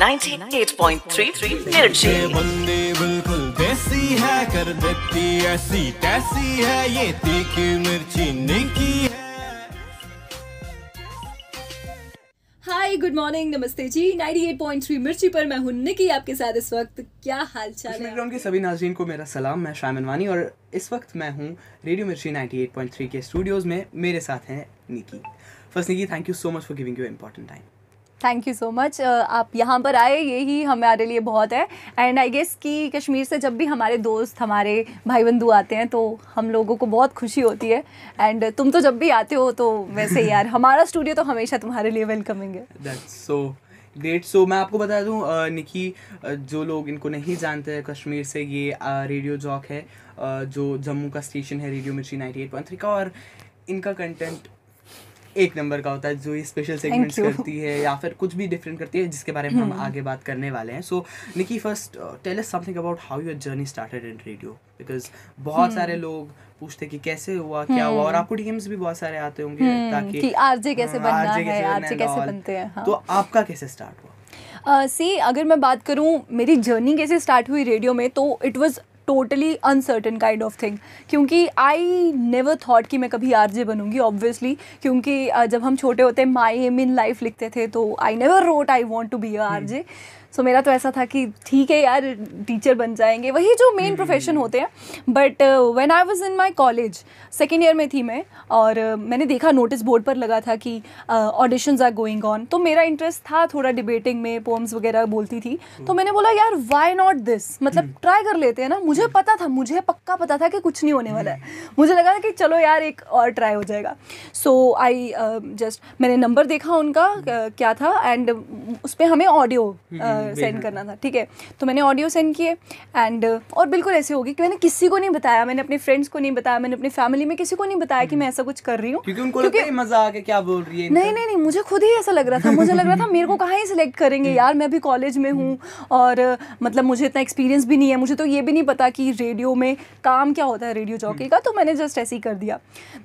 98.3 मिर्ची। बंदे बिल्कुल देसी है, कर देती ऐसी तैसी है, ये तीखी मिर्ची निकी है। हाय, गुड मॉर्निंग, नमस्ते जी। 98.3 मिर्ची पर मैं हूं निकी आपके साथ। इस वक्त क्या हाल चाल है? ग्राउंड के सभी नाज़रीन को मेरा सलाम। मैं शायमन वानी और इस वक्त मैं हूं रेडियो मिर्ची 98.3 के स्टूडियोज़ में। मेरे साथ हैं Nikki. First Nikki, thank you so much for giving you important time. Thank you so much. आप यहाँ पर आए, यही हमारे लिए बहुत है। एंड आई गेस कि कश्मीर से जब भी हमारे दोस्त, हमारे भाई बंधु आते हैं तो हम लोगों को बहुत खुशी होती है। एंड तुम तो जब भी आते हो तो वैसे ही यार, हमारा स्टूडियो तो हमेशा तुम्हारे लिए वेलकमिंग है। That's so great. सो मैं आपको बता दूं निकी, जो लोग इनको नहीं जानते हैं कश्मीर से, ये रेडियो जॉक है जो जम्मू का स्टेशन है रेडियो मिर्ची 98.3 का, और इनका कंटेंट एक नंबर का होता है। जो ये स्पेशल सेगमेंट्स करती है या फिर कुछ भी डिफरेंट करती है जिसके बारे में हम आगे बात करने वाले हैं। So Nikki, first tell us something about how your journey started in radio, because बहुत सारे लोग पूछते कि कैसे हुआ, क्या हुआ, और आपको डीएम्स भी बहुत सारे आते होंगे ताकि कि आरजे कैसे बनना है, आरजे कैसे बनते हैं। हाँ। तो आपका कैसे स्टार्ट हुआ? अगर मैं बात करूँ मेरी जर्नी कैसे स्टार्ट हुई रेडियो में, तो it was totally uncertain kind of thing, क्योंकि आई नेवर थॉट कि मैं कभी आरजे बनूंगी, ऑब्वियसली। क्योंकि जब हम छोटे होते माई एम इन लाइफ लिखते थे तो I never wrote I want to be a RJ. So मेरा तो ऐसा था कि ठीक है यार, टीचर बन जाएंगे, वही जो मेन प्रोफेशन होते हैं। But when I was in my college, second year में थी मैं, और मैंने देखा नोटिस बोर्ड पर लगा था कि ऑडिशंस आर गोइंग ऑन। तो मेरा इंटरेस्ट था थोड़ा डिबेटिंग में, पोम्स वगैरह बोलती थी, तो मैंने बोला यार व्हाई नॉट दिस, मतलब ट्राई कर लेते हैं ना। मुझे पता था, मुझे पक्का पता था कि कुछ नहीं होने वाला है। मुझे लगा था कि चलो यार एक और ट्राई हो जाएगा। सो आई जस्ट मैंने नंबर देखा उनका क्या था, एंड उस पर हमें ऑडियो सेंड करना था, ठीक है। तो मैंने ऑडियो सेंड किए, एंड और बिल्कुल ऐसे होगी कि मैंने किसी को नहीं बताया, मैंने अपने फ्रेंड्स को नहीं बताया, मैंने अपनी फैमिली में किसी को नहीं बताया कि मैं ऐसा कुछ कर रही हूँ, क्योंकि उनको लगता है मजाक है, क्या बोल रही है। नहीं, मुझे खुद ही ऐसा लग रहा था। मुझे लग रहा था मेरे को कहाँ ही सिलेक्ट करेंगे यार, मैं भी कॉलेज में हूँ, और मतलब मुझे इतना एक्सपीरियंस भी नहीं है, मुझे तो ये भी नहीं पता कि रेडियो में काम क्या होता है रेडियो जॉकी का। तो मैंने जस्ट ऐसे ही कर दिया।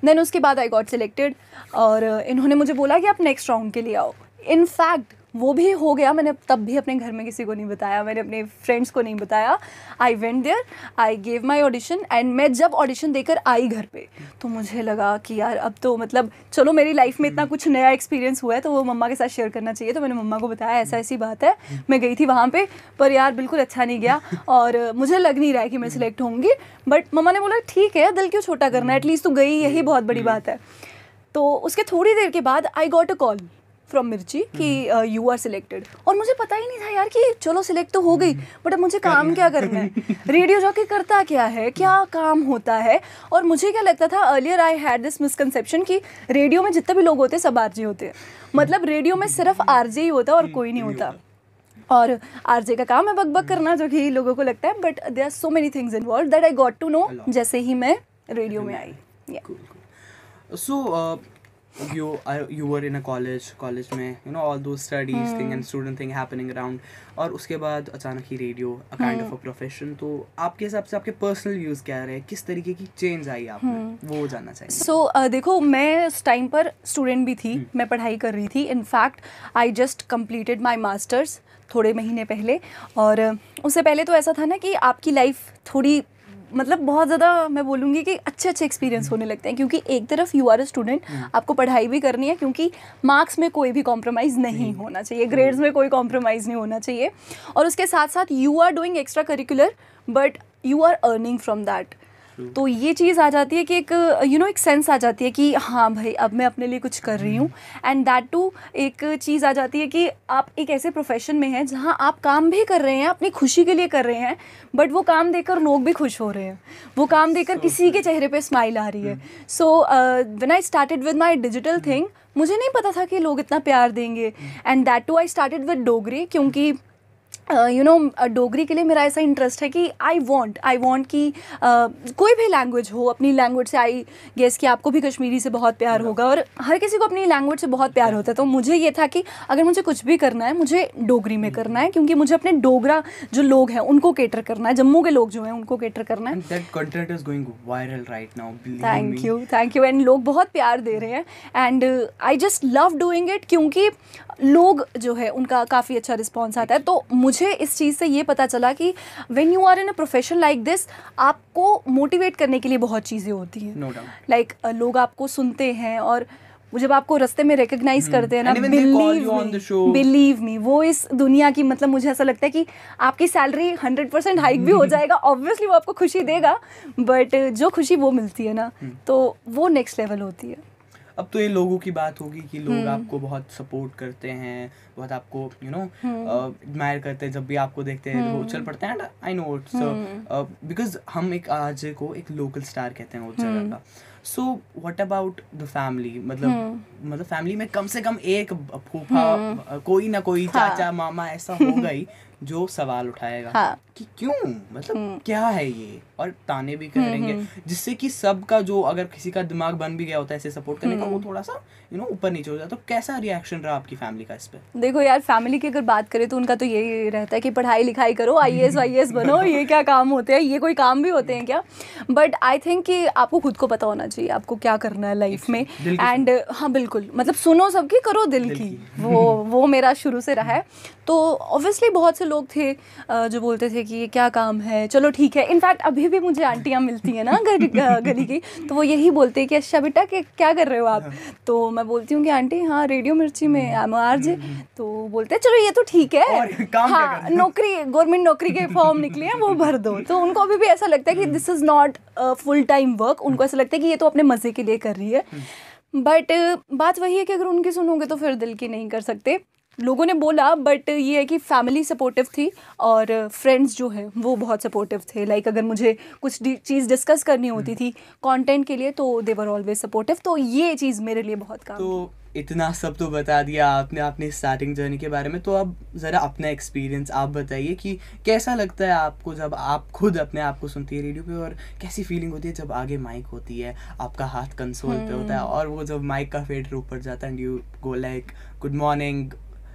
देन उसके बाद आई गॉट सिलेक्टेड, और इन्होंने मुझे बोला कि आप नेक्स्ट राउंड के लिए आओ। इनफैक्ट वो भी हो गया, मैंने तब भी अपने घर में किसी को नहीं बताया, मैंने अपने फ्रेंड्स को नहीं बताया। I went there, I gave my audition, and मैं जब ऑडिशन देकर आई घर पे तो मुझे लगा कि यार अब तो मतलब चलो मेरी लाइफ में इतना कुछ नया एक्सपीरियंस हुआ है तो वो मम्मा के साथ शेयर करना चाहिए। तो मैंने मम्मा को बताया ऐसा ऐसी बात है। मैं गई थी वहाँ पे, पर यार बिल्कुल अच्छा नहीं गया, और मुझे लग नहीं रहा है कि मैं सिलेक्ट होंगी। बट मम्मा ने बोला ठीक है, दिल क्यों छोटा करना है, एटलीस्ट तू गई, यही बहुत बड़ी बात है। तो उसके थोड़ी देर के बाद I got a call from मिर्ची कि यू आर सिलेक्टेड, और मुझे पता ही नहीं था यार कि चलो सिलेक्ट तो हो गई, बट अब मुझे काम क्या करना है, रेडियो जॉकी करता क्या है, क्या काम होता है। और मुझे क्या लगता था, earlier I had this misconception कि रेडियो में जितने भी लोग होते हैं सब आरजे होते हैं, मतलब रेडियो में सिर्फ आरजे ही होता है और कोई नहीं होता। और आरजे का काम है बकबक करना, जो कि लोगों को लगता है, but there are so many things involve that I got to know जैसे ही मैं रेडियो में आई। सो you were in a college में, you know, all those studies thing and student thing happening around, और उसके बाद अचानक ही radio a kind of a profession। तो आपके हिसाब से आपके पर्सनल व्यूज़ क्या रहे, किस तरीके की चेंज आई आप में, वो जानना चाहिए। सो देखो, मैं उस टाइम पर स्टूडेंट भी थी, मैं पढ़ाई कर रही थी। In fact I just completed my masters थोड़े महीने पहले, और उससे पहले तो ऐसा था ना कि आपकी लाइफ थोड़ी मतलब बहुत ज़्यादा मैं बोलूँगी कि अच्छे एक्सपीरियंस होने लगते हैं, क्योंकि एक तरफ यू आर अ स्टूडेंट, आपको पढ़ाई भी करनी है, क्योंकि मार्क्स में कोई भी कॉम्प्रोमाइज़ नहीं होना चाहिए, ग्रेड्स में कोई कॉम्प्रोमाइज़ नहीं होना चाहिए, और उसके साथ साथ you are doing extra curricular but you are earning from that. तो ये चीज़ आ जाती है कि एक एक सेंस आ जाती है कि हाँ भाई अब मैं अपने लिए कुछ कर रही हूँ। एंड दैट टू एक चीज़ आ जाती है कि आप एक ऐसे प्रोफेशन में हैं जहाँ आप काम भी कर रहे हैं, अपनी खुशी के लिए कर रहे हैं, बट वो काम देखकर लोग भी खुश हो रहे हैं, वो काम देखकर किसी के चेहरे पे स्माइल आ रही है। So when I started with my digital thing, मुझे नहीं पता था कि लोग इतना प्यार देंगे। And that too I started with Dogri, क्योंकि डोगरी के लिए मेरा ऐसा इंटरेस्ट है कि आई वॉन्ट कि कोई भी लैंग्वेज हो, अपनी लैंग्वेज से आई गेस कि आपको भी कश्मीरी से बहुत प्यार होगा, और हर किसी को अपनी लैंग्वेज से बहुत प्यार होता है। तो मुझे ये था कि अगर मुझे कुछ भी करना है मुझे डोगरी में करना है, क्योंकि मुझे अपने डोगरा जो लोग हैं उनको केटर करना है, जम्मू के लोग जो हैं उनको केटर करना है। That content is going viral right now, believe me. Thank you and लोग बहुत प्यार दे रहे हैं, and I just love doing it, क्योंकि लोग जो है उनका काफ़ी अच्छा रिस्पॉन्स आता है। तो मुझे इस चीज़ से ये पता चला कि when you are in a profession like this, आपको मोटिवेट करने के लिए बहुत चीज़ें होती हैं। No doubt. लाइक लोग आपको सुनते हैं और वो जब आपको रास्ते में रिकग्नाइज करते हैं ना, And even they call you on the show. Believe me, वो इस दुनिया की, मतलब मुझे ऐसा लगता है कि आपकी सैलरी 100% हाइक भी हो जाएगा, ऑब्वियसली वो आपको खुशी देगा, बट जो खुशी वो मिलती है ना, तो वो नेक्स्ट लेवल होती है। अब तो ये लोगों की बात होगी कि लोग आपको बहुत सपोर्ट करते हैं, बहुत आपको एडमायर करते हैं, जब भी आपको देखते हैं वो चल पड़ते हैं। And I know it's because हम एक आरजे को एक लोकल स्टार कहते हैं उस जगह का। So what about the family, मतलब फैमिली में कम से कम एक फूफा, कोई ना कोई चाचा मामा ऐसा होगा ही जो सवाल उठाएगा कि क्यों, मतलब क्या है ये, और ताने भी करेंगे, जिससे कि सबका जो, अगर किसी का दिमाग बन भी गया होता है ऐसे सपोर्ट करने का, वो थोड़ा सा ऊपर नीचे हो जाता। तो कैसा रिएक्शन रहा आपकी फैमिली का इस पे? देखो यार, फैमिली की अगर बात करें तो उनका तो यही रहता है कि पढ़ाई लिखाई करो, IAS बनो, ये क्या काम होते हैं, ये कोई काम भी होते हैं क्या? बट आई थिंक कि आपको खुद को पता होना चाहिए आपको क्या करना है लाइफ में। एंड हाँ बिल्कुल, मतलब सुनो सबकी, करो दिल की, वो मेरा शुरू से रहा है। तो ऑब्वियसली बहुत से लोग थे जो बोलते थे कि ये क्या काम है, चलो ठीक है। इनफैक्ट अभी भी मुझे आंटियाँ मिलती हैं ना गली की, तो वो यही बोलते हैं कि अच्छा बेटा कि क्या कर रहे हो आप? तो मैं बोलती हूँ कि आंटी हाँ रेडियो मिर्ची में आई एम आरजे। तो बोलते हैं चलो ये तो ठीक है, हाँ नौकरी, गवर्नमेंट नौकरी के फॉर्म निकले हैं वो भर दो। तो उनको अभी भी ऐसा लगता है कि this is not full time work, उनको ऐसा लगता है कि ये तो अपने मज़े के लिए कर रही है। बट बात वही है कि अगर उनकी सुनोगे तो फिर दिल की नहीं कर सकते। लोगों ने बोला, बट ये है कि फैमिली सपोर्टिव थी और फ्रेंड्स जो है वो बहुत सपोर्टिव थे। लाइक अगर मुझे कुछ चीज़ डिस्कस करनी होती थी कंटेंट के लिए तो दे वर ऑलवेज सपोर्टिव। तो ये चीज़ मेरे लिए बहुत काम। तो इतना सब तो बता दिया आपने अपनी स्टार्टिंग जर्नी के बारे में, तो अब ज़रा अपना एक्सपीरियंस आप बताइए कि कैसा लगता है आपको जब आप खुद अपने आप को सुनती है रेडियो पे, और कैसी फीलिंग होती है जब आगे माइक होती है, आपका हाथ कंसोल पे होता है और वो जब माइक का फेडर ऊपर जाता है and you go like good morning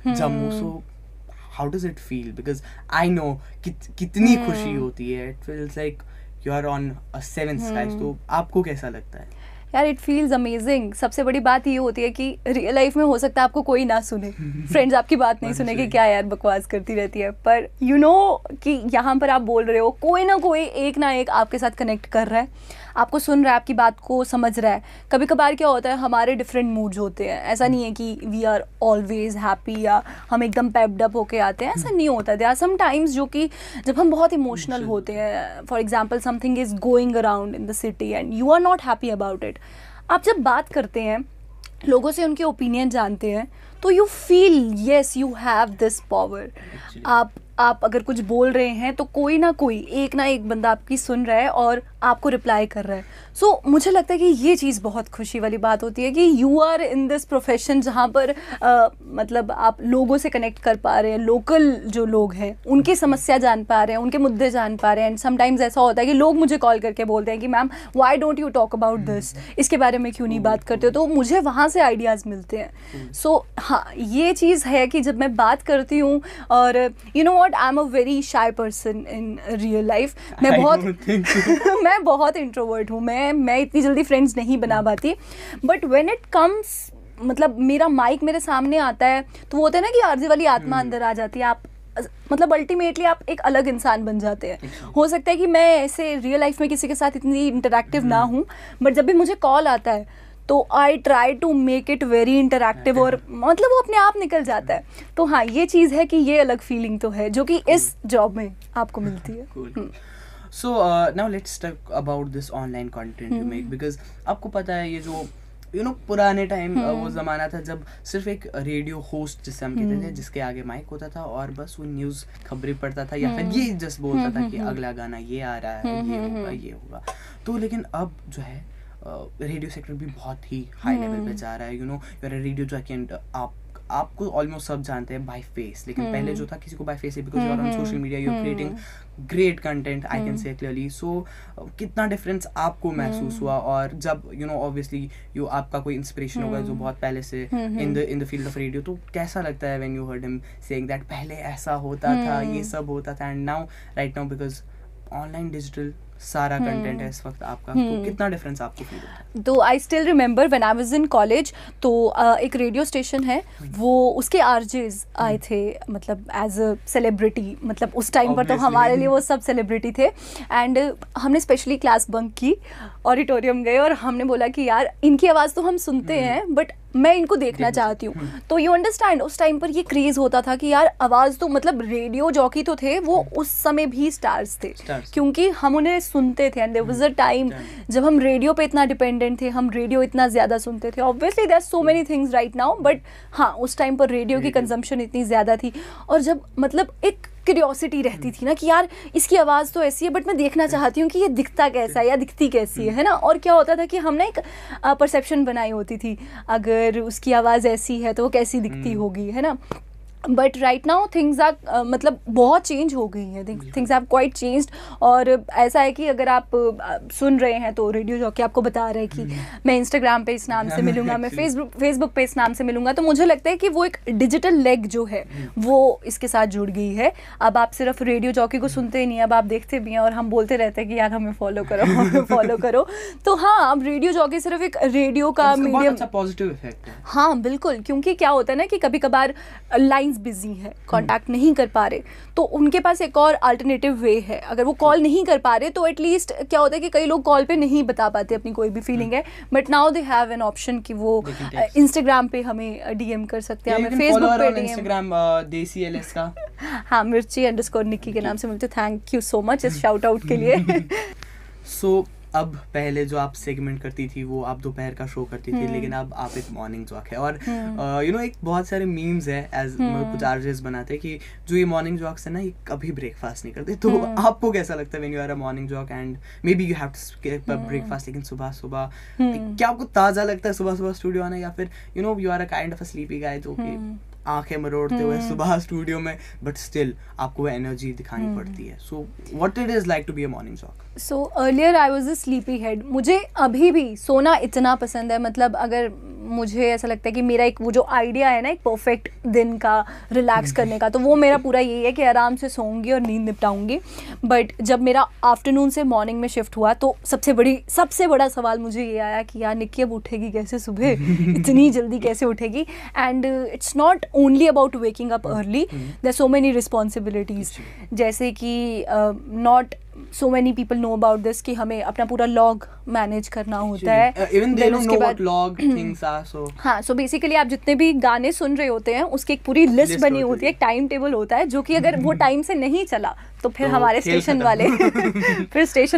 Jammu. So how does it feel? Because I know कितनी खुशी होती है, it feels like you are on a seventh sky. तो आपको कैसा लगता है? यार इट फील्स अमेजिंग। सबसे बड़ी बात ये होती है कि रियल लाइफ में हो सकता है आपको कोई ना सुने, फ्रेंड्स आपकी बात नहीं सुने कि क्या यार बकवास करती रहती है, पर यू नो कि यहाँ पर आप बोल रहे हो, कोई ना कोई एक ना एक आपके साथ कनेक्ट कर रहा है, आपको सुन रहा है, आपकी बात को समझ रहा है। कभी कभार क्या होता है, हमारे डिफरेंट मूड्स होते हैं, ऐसा नहीं है कि वी आर ऑलवेज हैप्पी या हम एकदम पैप्ड अप होके आते हैं, ऐसा नहीं होता। देयर आर सम टाइम्स जो कि जब हम बहुत इमोशनल होते हैं, for example something is going around in the city and you are not happy about it. आप जब बात करते हैं, लोगों से उनके ओपिनियन जानते हैं, तो you feel yes you have this power. आप अगर कुछ बोल रहे हैं तो कोई ना कोई एक ना एक बंदा आपकी सुन रहा है और आपको रिप्लाई कर रहा है। सो मुझे लगता है कि ये चीज़ बहुत खुशी वाली बात होती है कि you are in this profession जहाँ पर मतलब आप लोगों से कनेक्ट कर पा रहे हैं, लोकल जो लोग हैं उनकी समस्या जान पा रहे हैं, उनके मुद्दे जान पा रहे हैं। एंड समटाइम्स ऐसा होता है कि लोग मुझे कॉल करके बोलते हैं कि ma'am why don't you talk about this, इसके बारे में क्यों नहीं बात करते हो? तो मुझे वहाँ से आइडियाज़ मिलते हैं। सो हाँ, ये चीज़ है कि जब मैं बात करती हूँ, और you know what, I am a very shy person in real life. मैं बहुत इंट्रोवर्ट हूँ, मैं इतनी जल्दी फ्रेंड्स नहीं बना पाती। बट व्हेन इट कम्स, मतलब मेरा माइक मेरे सामने आता है तो वो होता है ना कि आरजे वाली आत्मा अंदर आ जाती है। आप मतलब अल्टीमेटली आप एक अलग इंसान बन जाते हैं। हो सकता है कि मैं ऐसे रियल लाइफ में किसी के साथ इतनी इंटरैक्टिव ना हूँ, बट जब भी मुझे कॉल आता है तो I try to make it very interactive, और मतलब वो अपने आप निकल जाता है। तो हाँ, ये चीज़ है कि ये अलग फीलिंग तो है जो कि इस जॉब में आपको मिलती है। So now let's talk about this online content you make, because आपको पता है ये जो पुराने टाइम वो ज़माना था जब सिर्फ एक रेडियो होस्ट जिसे हम कहते थे, जिसके आगे माइक होता था और बस वो न्यूज़ खबरें पढ़ता था या फिर ये जस्ट बोलता था कि अगला गाना ये आ रहा है, ये होगा। तो लेकिन अब जो है रेडियो सेक्टर भी बहुत ही हाई लेवल पे जा रहा है। You are a radio jockey and आपको ऑलमोस्ट सब जानते हैं बाय फेस, लेकिन पहले जो था किसी को बाय फेस है, because you are on social media, you are creating great content, I can say clearly. So कितना डिफरेंस आपको महसूस हुआ? और जब ऑब्वियसली आपका कोई इंस्पिरेशन होगा जो बहुत पहले से in the field of radio, तो कैसा लगता है when you heard him saying that पहले ऐसा होता था, ये सब होता था, and now right now because online digital सारा कंटेंट है इस वक्त आपका, तो कितना डिफरेंस आपको फील होता है? तो I still remember when I was in college, तो एक रेडियो स्टेशन है, वो उसके आरजेस आए थे, मतलब एज अ सेलिब्रिटी, मतलब उस टाइम पर तो हमारे लिए वो सब सेलिब्रिटी थे। एंड हमने स्पेशली क्लास बंक की, ऑडिटोरियम गए और हमने बोला कि यार इनकी आवाज़ तो हम सुनते हैं बट मैं इनको देखना चाहती हूँ। तो यू अंडरस्टैंड उस टाइम पर ये क्रेज़ होता था कि यार आवाज़ तो, मतलब रेडियो जॉकी तो थे वो उस समय भी स्टार्स थे, क्योंकि हम उन्हें सुनते थे। And there was a time जब हम रेडियो पे इतना डिपेंडेंट थे, हम रेडियो इतना ज़्यादा सुनते थे। Obviously there are so many things right now, but हाँ उस टाइम पर रेडियो की कंजम्पशन इतनी ज़्यादा थी। और जब मतलब एक क्यूरियोसिटी रहती थी ना कि यार इसकी आवाज़ तो ऐसी है बट मैं देखना चाहती हूँ कि ये दिखता कैसा है या दिखती कैसी है ना। और क्या होता था कि हमने एक परसेप्शन बनाई होती थी, अगर उसकी आवाज़ ऐसी है तो वो कैसी दिखती होगी, है ना। But right now things are मतलब बहुत चेंज हो गई हैं, थिंग्स हैव क्वाइट चेंज्ड। और ऐसा है कि अगर आप सुन रहे हैं तो रेडियो जॉकी आपको बता रहे हैं कि मैं इंस्टाग्राम पे इस नाम से मिलूंगा, मैं फेसबुक पे इस नाम से मिलूंगा। तो मुझे लगता है कि वो एक डिजिटल लेग जो है वो इसके साथ जुड़ गई है। अब आप सिर्फ रेडियो जॉकी को सुनते ही नहीं, अब आप देखते भी हैं और हम बोलते रहते हैं कि यार हमें फॉलो करो, हमें फॉलो करो। तो हाँ, अब रेडियो जॉकी सिर्फ एक रेडियो का मीडियम, पॉजिटिव इफेक्ट है। हाँ बिल्कुल, क्योंकि क्या होता है ना कि कभी कभार लाइंस बिजी है, कांटेक्ट नहीं कर पा रहे, तो उनके पास एक और अल्टरनेटिव वे है। अगर वो कॉल नहीं कर पा रहे तो एटलीस्ट क्या होता है कि कई लोग कॉल पे नहीं बता पाते अपनी कोई भी फीलिंग है, but now they have an option कि वो इंस्टाग्राम पे हमें डीएम कर सकते हैं, हमें फेसबुक पे डीएम, इंस्टाग्राम देसी एलएस का, हाँ मिर्ची_निक्की के नाम से मिलते। थैंक यू सो मच इस शाउट आउट के लिए। सो अब पहले जो आप सेगमेंट करती थी वो आप दोपहर का शो करती थी, लेकिन अब आप एक मॉर्निंग जॉक है। और यू नो एक बहुत सारे मीम्स है एज कुछ आरजेस बनाते हैं कि जो ये मॉर्निंग जॉक्स है ना ये कभी ब्रेकफास्ट नहीं करते। तो आपको कैसा लगता है when you are a morning jock and maybe you have to skip breakfast, लेकिन सुबह सुबह क्या आपको ताज़ा लगता है सुबह सुबह स्टूडियो आना, या फिर you know you are a kind of a sleepy guy जो कि आंखें मरोड़ते हुए सुबह स्टूडियो में, बट स्टिल आपको वो एनर्जी दिखानी पड़ती है। So what it is like to be a morning jock? So earlier I was a sleepy head. मुझे अभी भी सोना इतना पसंद है, मतलब अगर मुझे ऐसा लगता है कि मेरा एक वो जो आइडिया है ना एक परफेक्ट दिन का रिलैक्स करने का, तो वो मेरा पूरा यही है कि आराम से सोऊंगी और नींद निपटाऊंगी। बट जब मेरा आफ्टरनून से मॉर्निंग में शिफ्ट हुआ तो सबसे बड़ा सवाल मुझे ये आया कि यार निक्की अब उठेगी कैसे सुबह, इतनी जल्दी कैसे उठेगी। And it's not only about waking up early, there so many responsibilities, जैसे कि not so many people know about this कि हमें अपना पूरा लॉग मैनेज करना होता है। Even they don't know what log things are, so हाँ, so basically आप जितने भी गाने सुन रहे होते हैं उसकी एक पूरी लिस्ट बनी होती है, एक टाइम टेबल होता है, जो कि अगर वो टाइम से नहीं चला तो फिर हमारे स्टेशन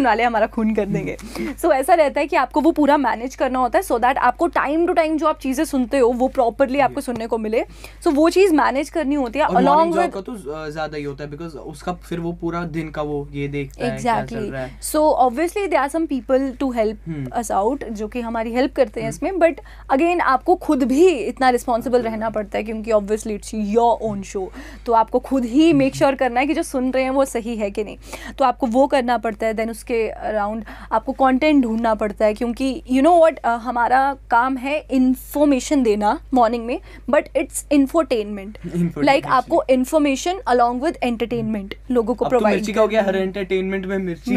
वाले हमारा खून कर देंगे। सो ऐसा रहता है कि आपको वो पूरा मैनेज करना होता है सो दैट आपको टाइम टू टाइम जो आप चीज़ें सुनते हो वो प्रॉपरली आपको सुनने को मिले। सो वो चीज़ मैनेज करनी होती है अलॉन्ग विद, तो ज़्यादा ही होता है बिकॉज उसका फिर वो पूरा दिन का वो ये देखता है exactly. So obviously there are some people to help us out जो कि हमारी हेल्प करते हैं इसमें, बट अगेन आपको खुद भी इतना रिस्पॉन्सिबल रहना पड़ता है क्योंकि obviously it's your own show. तो आपको खुद ही मेक श्योर करना है कि जो सुन रहे हैं वो सही है कि नहीं, तो आपको वो करना पड़ता है। देन उसके अराउंड आपको कंटेंट ढूंढना पड़ता है क्योंकि यू नो व्हाट, हमारा काम है इंफॉर्मेशन देना मॉर्निंग में, बट इट्स इंफोटेनमेंट, लाइक आपको इंफॉर्मेशन अलॉन्ग विद एंटरटेनमेंट लोगों को प्रोवाइड। मिर्ची का हो गया, हर एंटरटेनमेंट में मिर्ची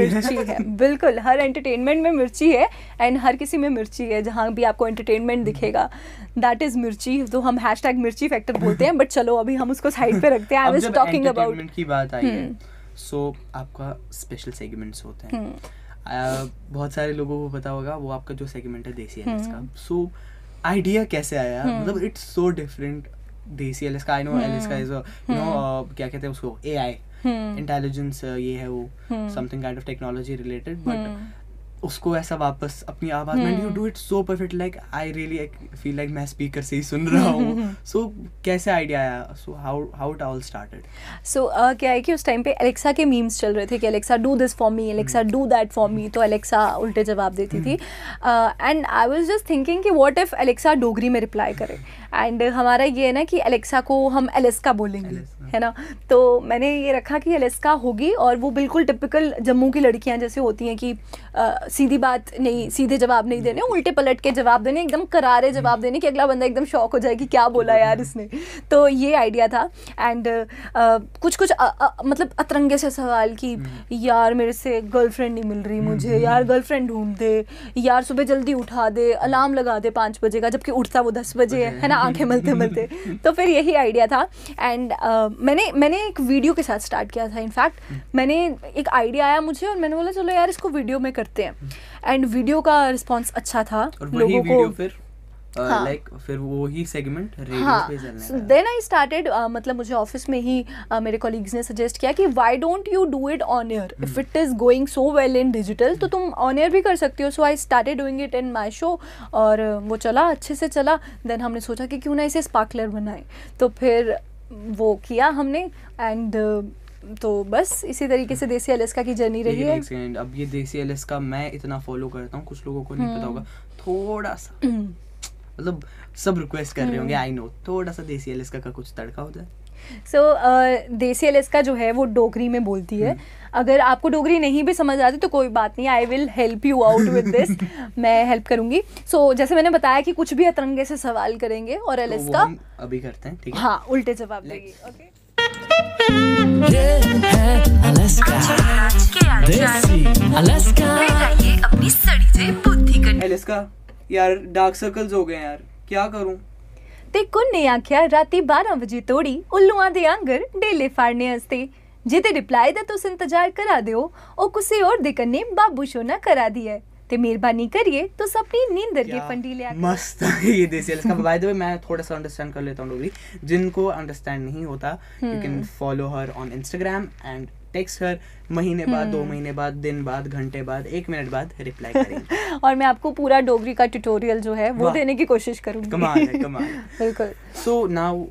है बिल्कुल, हर एंटरटेनमेंट में मिर्ची है एंड हर किसी में मिर्ची है। जहाँ भी आपको एंटरटेनमेंट दिखेगा दैट इज मिर्ची। तो हम हैशटैग मिर्ची फैक्टर बोलते हैं, बट चलो अभी हम उसको साइड पे रखते हैं। आई वाज टॉकिंग अबाउट की बात आई है, सो आपका स्पेशल सेगमेंट्स होते हैं। बहुत सारे लोगों को पता होगा वो आपका जो सेगमेंट है देसी एलएस का। सो आइडिया कैसे आया? मतलब it's so different desi Alexa का। आई नो एलएस का इज यू नो क्या कहते हैं उसको, एआई इंटेलिजेंस, ये है वो something kind of technology related, but उसको ऐसा वापस अपनी आवाज में you do it so perfect, like I really feel like मैं स्पीकर से ही सुन रहा हूँ। सो कैसे आइडिया आया? So how it all started? So क्या है कि उस टाइम पे एलेक्सा के मीम्स चल रहे थे कि Alexa do this for me, Alexa do that for me. तो एलेक्सा उल्टे जवाब देती थी and I was just thinking कि व्हाट इफ एलेक्सा डोगरी में रिप्लाई करे। एंड हमारा ये है ना कि एलेक्सा को हम एलेस्का बोलेंगे, है ना। तो मैंने ये रखा कि एलेस्का होगी और वो बिल्कुल टिपिकल जम्मू की लड़कियां जैसे होती हैं कि सीधी बात नहीं, सीधे जवाब नहीं देने, उल्टे पलट के जवाब देने, एकदम करारे जवाब देने कि अगला बंदा एकदम शॉक हो जाए कि क्या बोला यार इसने। तो ये आइडिया था। एंड कुछ कुछ मतलब अतरंगे से सवाल कि यार मेरे से गर्लफ्रेंड नहीं मिल रही मुझे, यार गर्लफ्रेंड ढूंढ दे, यार सुबह जल्दी उठा दे, अलार्म लगा दे 5 बजे का, जबकि उठता वो 10 बजे है ना, आंखें मलते मलते। तो फिर यही आइडिया था। एंड मैंने एक वीडियो के साथ स्टार्ट किया था। इनफैक्ट मैंने एक आइडिया आया मुझे और मैंने बोला चलो यार इसको वीडियो में करते हैं। एंड वीडियो का रिस्पांस अच्छा था लोगों को। फिर लाइक फिर वो ही सेगमेंट रेडियो पे चलने लगा। देन आई स्टार्टेड, मतलब मुझे ऑफिस में ही मेरे कॉलीग्स ने सजेस्ट किया कि why don't you do it on air, if it is going so well in digital तो तुम ऑन एयर भी कर सकती हो। So I started doing it in my show और वो चला, अच्छे से चला। देन हमने सोचा कि क्यों ना इसे स्पार्कलर बनाएं, तो फिर वो किया हमने। एंड तो बस इसी तरीके से देसी अलेस्का की जर्नी रही है। अब ये देसी अलेस्का मैं इतना फॉलो करता हूँ, कुछ लोगों को नहीं पता होगा, थोड़ा सा मतलब सब रिक्वेस्ट कर रहे होंगे, आई नो, थोड़ा सा देसी अलेस्का का कुछ तड़का हो जाए। सो देसी अलेस्का जो है वो डोगरी में बोलती है। अगर आपको डोगरी नहीं भी समझ आती तो कोई बात नहीं, I will help you out with this. मैं हेल्प करूंगी। सो जैसे मैंने बताया कि कुछ भी अतरंगे से सवाल करेंगे और अलेस्का तो अभी करते हैं, ठीक है? हाँ, उल्टे जवाब देगी। ओके, अलेस्का यार डार्क सर्कल्स हो गए यार, क्या करूं? ते कुन्ने आख्या राती 12 बजे तोड़ी उल्लुआं दे आंगर डेले फाड़ने हस्ते, जे ते रिप्लाई दा तुस इंतजार करा दियो ओ कुसे और दे कन्ने बाबू शोना करा दिया ते मेहरबानी करिए तो अपनी नींदर के फंडी ले आके। मस्त है ये देसी अलेस्का। बाय द वे मैं थोड़ा सा अंडरस्टैंड कर लेता हूँ डोगरी, जिनको अंडरस्टैंड नहीं होता you can follow her on Instagram and text her. महीने बाद, 2 महीने बाद, दिन बाद, घंटे बाद, 1 मिनट बाद रिप्लाई करेंगे। और मैं आपको पूरा डोगरी का ट्यूटोरियल जो है वो देने की कोशिश करूंगी। कमाल है, कमाल। बिल्कुल। सो नाउ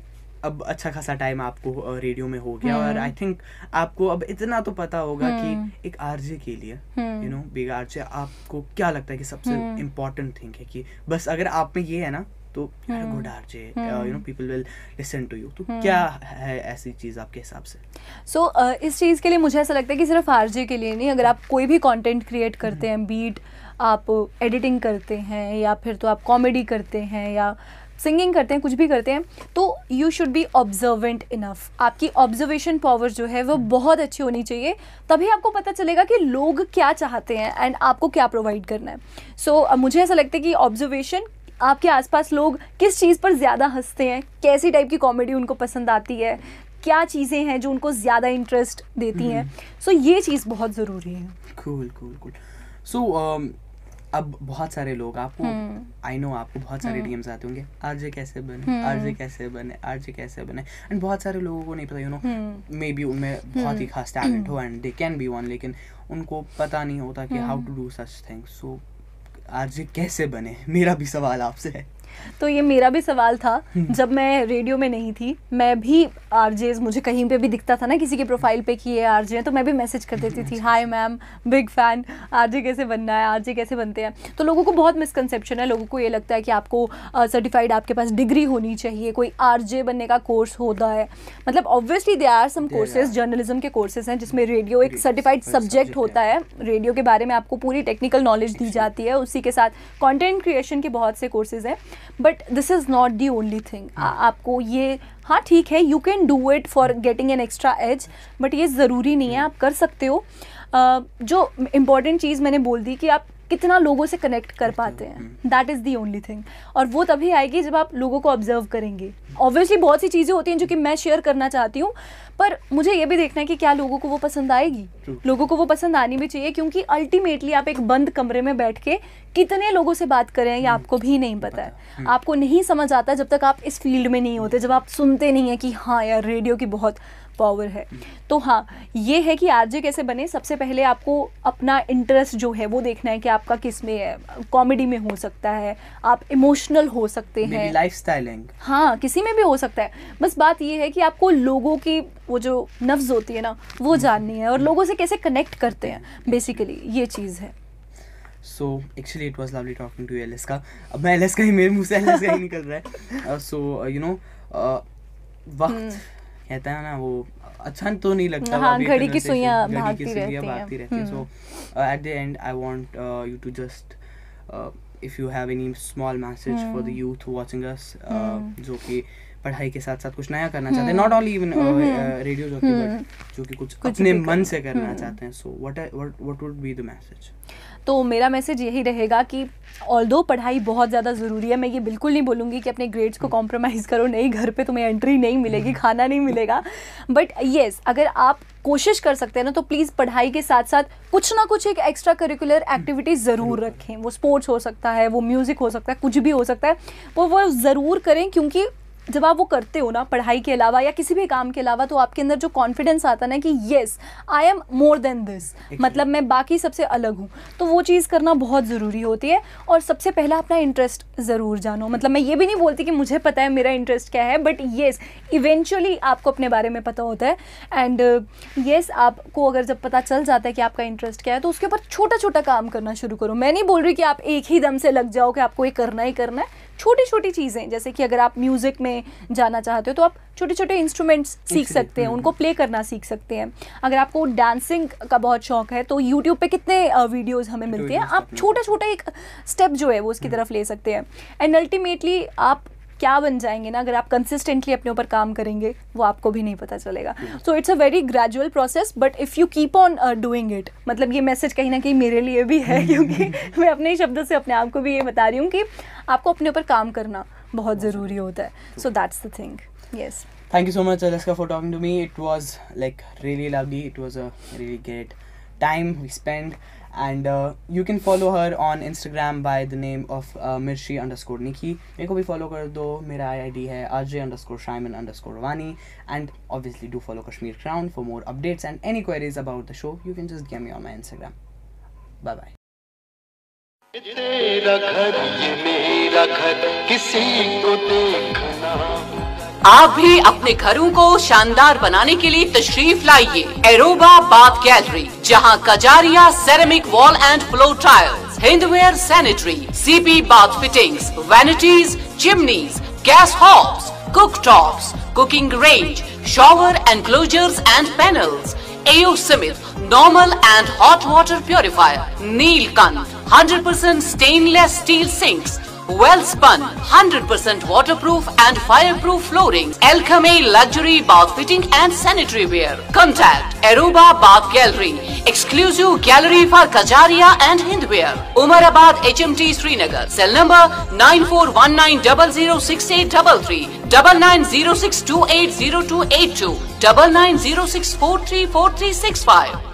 अब अच्छा खासा टाइम आपको रेडियो में हो गया और आई थिंक आपको अब इतना तो पता होगा कि एक आरजे के लिए यू नो बिग आरजे आपको क्या लगता है कि सबसे इम्पोर्टेंट थिंग है कि बस अगर आप में ये है ना तो good RJ, you know people will listen to you. तो क्या है ऐसी चीज आपके हिसाब से? सो इस चीज़ के लिए मुझे ऐसा लगता है कि सिर्फ आरजे के लिए नहीं, अगर आप कोई भी कंटेंट क्रिएट करते हैं, बीट आप एडिटिंग करते हैं या फिर तो आप कॉमेडी करते हैं या सिंगिंग करते हैं, कुछ भी करते हैं, तो you should be observant enough. आपकी ऑब्जर्वेशन पावर जो है वो बहुत अच्छी होनी चाहिए, तभी आपको पता चलेगा कि लोग क्या चाहते हैं एंड आपको क्या प्रोवाइड करना है। सो मुझे ऐसा लगता है कि ऑब्जर्वेशन, आपके आसपास लोग किस चीज़ पर ज़्यादा हंसते हैं, कैसी टाइप की कॉमेडी उनको पसंद आती है, क्या चीज़ें हैं जो उनको ज़्यादा इंटरेस्ट देती हैं, सो ये चीज़ बहुत ज़रूरी है। Cool cool cool. सो अब बहुत सारे लोग आपको, आई नो आपको बहुत सारे डीएम्स आते होंगे, आरजे कैसे बने, आरजे कैसे बने, आरजे कैसे बने। एंड बहुत सारे लोगों को नहीं पता, यू नो, मे बी उनमें बहुत ही खास टैलेंट हो and they can be one, लेकिन उनको पता नहीं होता कि how to do such things. So RJ कैसे बने, मेरा भी सवाल आपसे है। तो ये मेरा भी सवाल था। जब मैं रेडियो में नहीं थी, मैं भी आरजेज, मुझे कहीं पे भी दिखता था ना किसी के प्रोफाइल पे कि ये आरजे हैं, तो मैं भी मैसेज कर देती थी, hi ma'am, big fan, RJ कैसे बनना है, आरजे कैसे बनते हैं। तो लोगों को बहुत मिसकंसेप्शन है, लोगों को ये लगता है कि आपको सर्टिफाइड, आपके पास डिग्री होनी चाहिए, कोई आरजे बनने का कोर्स होता है। मतलब obviously they are some courses, journalism के कोर्सेज हैं जिसमें रेडियो एक सर्टिफाइड सब्जेक्ट होता है, रेडियो के बारे में आपको पूरी टेक्निकल नॉलेज दी जाती है, उसी के साथ कंटेंट क्रिएशन के बहुत से कोर्सेज हैं, but this is not the only thing. आपको ये, हाँ ठीक है, you can do it for getting an extra edge, but ये ज़रूरी नहीं है, आप कर सकते हो। जो इम्पॉर्टेंट चीज़ मैंने बोल दी कि आप कितना लोगों से कनेक्ट कर पाते हैं, that is the only thing. और वो तभी आएगी जब आप लोगों को ऑब्जर्व करेंगे। ऑब्वियसली बहुत सी चीज़ें होती हैं जो कि मैं शेयर करना चाहती हूँ, पर मुझे ये भी देखना है कि क्या लोगों को वो पसंद आएगी। लोगों को वो पसंद आनी भी चाहिए, क्योंकि अल्टीमेटली आप एक बंद कमरे में बैठ के कितने लोगों से बात करें ये आपको भी नहीं पता है। आपको नहीं समझ आता जब तक आप इस फील्ड में नहीं होते, जब आप सुनते नहीं हैं कि हाँ यार रेडियो की बहुत पावर है। तो हाँ, ये है कि आरजे कैसे बने। सबसे पहले आपको अपना इंटरेस्ट जो है वो देखना है कि आपका किस में है। कॉमेडी में हो सकता है, आप इमोशनल हो सकते हैं, लाइफस्टाइलिंग, हाँ किसी में भी हो सकता है। बस बात ये है कि आपको लोगों की वो जो नब्ज़ होती है ना वो जाननी है, और लोगों से कैसे कनेक्ट करते हैं, बेसिकली ये चीज़ है। So actually it was lovely talking to you अलेस्का। अब मैं अलेस्का ही, मेरे मुंह से अलेस्का ही निकल रहा है। So you know वक्त कहता है ना वो अच्छा तो नहीं लगता। हाँ, अभी घड़ी की conversation, सुइयां घड़ी की भागती सुइयां रहती भागती हैं। रहती है। So at the end I want you to just if you have any small message for the youth watching us जो कि पढ़ाई के साथ साथ कुछ नया करना चाहते हैं, not only even radio jockey but जो कि कुछ अपने मन से करना चाहते हैं, so what would be the message? तो मेरा मैसेज यही रहेगा कि ऑल्दो पढ़ाई बहुत ज़्यादा ज़रूरी है, मैं ये बिल्कुल नहीं बोलूँगी कि अपने ग्रेड्स को कॉम्प्रोमाइज़ करो, नहीं घर पे तुम्हें एंट्री नहीं मिलेगी, खाना नहीं मिलेगा, बट येस अगर आप कोशिश कर सकते हैं ना तो प्लीज़ पढ़ाई के साथ साथ कुछ ना कुछ एक एक्स्ट्रा करिकुलर एक्टिविटी ज़रूर रखें। वो स्पोर्ट्स हो सकता है, वो म्यूज़िक हो सकता है, कुछ भी हो सकता है, वो ज़रूर करें, क्योंकि जब आप वो करते हो ना पढ़ाई के अलावा या किसी भी काम के अलावा, तो आपके अंदर जो कॉन्फिडेंस आता है ना कि yes I am more than this, मतलब मैं बाकी सबसे अलग हूँ, तो वो चीज़ करना बहुत ज़रूरी होती है। और सबसे पहला अपना इंटरेस्ट ज़रूर जानो, मतलब मैं ये भी नहीं बोलती कि मुझे पता है मेरा इंटरेस्ट क्या है, बट येस इवेंचुअली आपको अपने बारे में पता होता है। एंड येस आपको अगर जब पता चल जाता है कि आपका इंटरेस्ट क्या है, तो उसके ऊपर छोटा छोटा काम करना शुरू करो। मैं नहीं बोल रही कि आप एक ही दम से लग जाओ कि आपको ये करना ही करना है, छोटी छोटी चीज़ें, जैसे कि अगर आप म्यूज़िक में जाना चाहते हो तो आप छोटे छोटे इंस्ट्रूमेंट्स सीख सकते हैं, उनको प्ले करना सीख सकते हैं। अगर आपको डांसिंग का बहुत शौक है तो यूट्यूब पे कितने वीडियोस हमें मिलते हैं, आप छोटा छोटा एक स्टेप जो है वो उसकी तरफ ले सकते हैं। एंड अल्टीमेटली आप क्या बन जाएंगे ना अगर आप कंसिस्टेंटली अपने ऊपर काम करेंगे, वो आपको भी नहीं पता चलेगा। So it's a very gradual process, but if you keep on doing it, मतलब ये मैसेज कहीं ना कहीं मेरे लिए भी है, क्योंकि मैं अपने ही शब्दों से अपने आप को भी ये बता रही हूँ कि आपको अपने ऊपर काम करना बहुत ज़रूरी होता है। So that's the thing. Yes, Thank you so much, Alaska, for talking to me. It was like really lovely. It was a really great time we spent. And you can follow her on Instagram by the name of Mirshi_Nikki. मेरे को भी follow कर दो, मेरा ID है RJ_Shaiman_Ravani. And obviously do follow Kashmir Crown for more updates and any queries about the show. You can just DM me on my Instagram. Bye bye. तेरा घर ये मेरा घर किसी को देखना। आप भी अपने घरों को शानदार बनाने के लिए तशरीफ लाइए एरोबा बाथ गैलरी, जहां Kajaria ceramic wall and floor tiles, Hindware sanitary, CP bath fittings, vanities, chimneys, gas hobs, cooktops, cooking range, shower enclosures and panels, AO Smith normal and hot water purifier, Neelkant 100% stainless steel sinks, well spun 100% waterproof and fireproof flooring, Alchemy luxury bath fitting and sanitary ware. Contact Aruba Bath Gallery, exclusive gallery for Kajaria and Hindware, Umarabad HMT Srinagar. Cell number 9419006833, 9906280282, 9906434365.